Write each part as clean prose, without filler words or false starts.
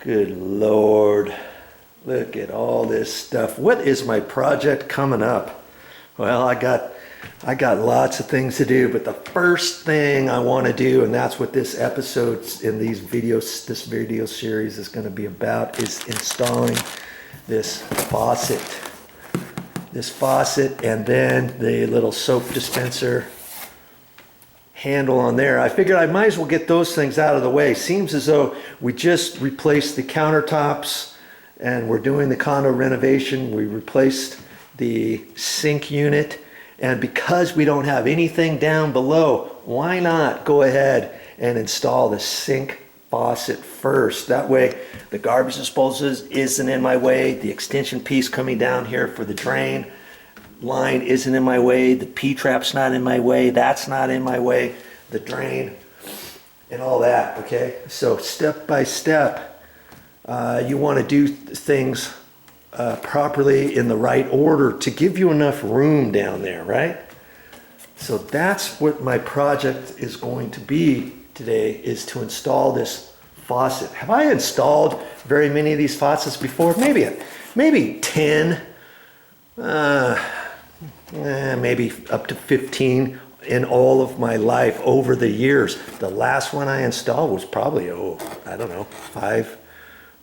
Good Lord, look at all this stuff. What is my project coming up? Well, I got lots of things to do, but the first thing I want to do, and that's what this episode in these videos, this video series is going to be about, is installing this faucet. This faucet and then the little soap dispenser handle on there. I figured I might as well get those things out of the way. Seems as though we just replaced the countertops and we're doing the condo renovation. We replaced the sink unit, and because we don't have anything down below, why not go ahead and install the sink faucet first? That way the garbage disposal isn't in my way, the extension piece coming down here for the drain line isn't in my way, the P-trap's not in my way, that's not in my way, the drain and all that. Okay, so step by step, you want to do things properly in the right order to give you enough room down there, right? So that's what my project is going to be today, is to install this faucet. Have I installed very many of these faucets before? Maybe 10, maybe up to 15 in all of my life over the years. The last one I installed was probably, I don't know,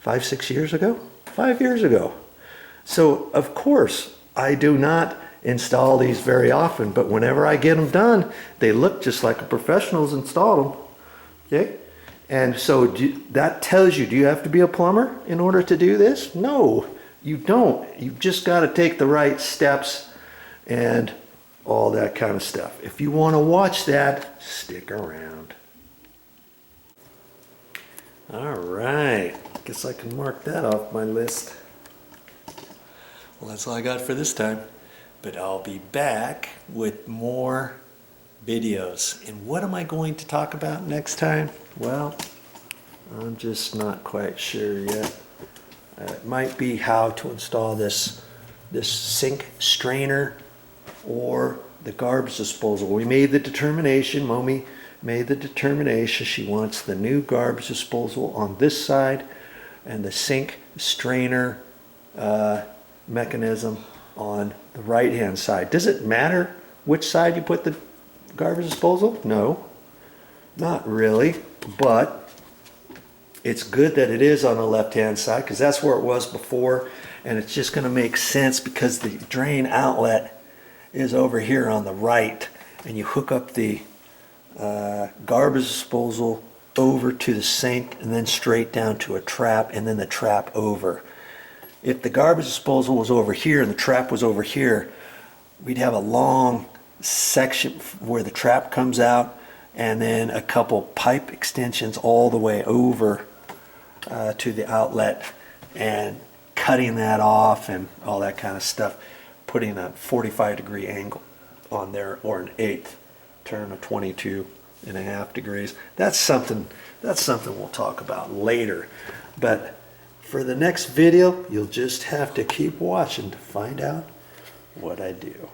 6 years ago, 5 years ago. So of course I do not install these very often, but whenever I get them done, they look just like a professional's installed them. Okay, and so that tells you, do you have to be a plumber in order to do this? No, you don't. You've just got to take the right steps and all that kind of stuff. If you want to watch that, stick around. All right, guess I can mark that off my list. Well, that's all I got for this time, but I'll be back with more videos. And what am I going to talk about next time? Well, I'm just not quite sure yet. It might be how to install this sink strainer or the garbage disposal. We made the determination, Mommy made the determination, she wants the new garbage disposal on this side and the sink strainer mechanism on the right hand side. Does it matter which side you put the garbage disposal? No, not really, but it's good that it is on the left hand side because that's where it was before, and it's just going to make sense because the drain outlet is over here on the right, and you hook up the garbage disposal over to the sink and then straight down to a trap, and then the trap over. If the garbage disposal was over here and the trap was over here, we'd have a long section where the trap comes out and then a couple pipe extensions all the way over to the outlet, and cutting that off and all that kind of stuff, putting a 45-degree angle on there, or an eighth turn of 22.5 degrees. That's something we'll talk about later. But for the next video, you'll just have to keep watching to find out what I do.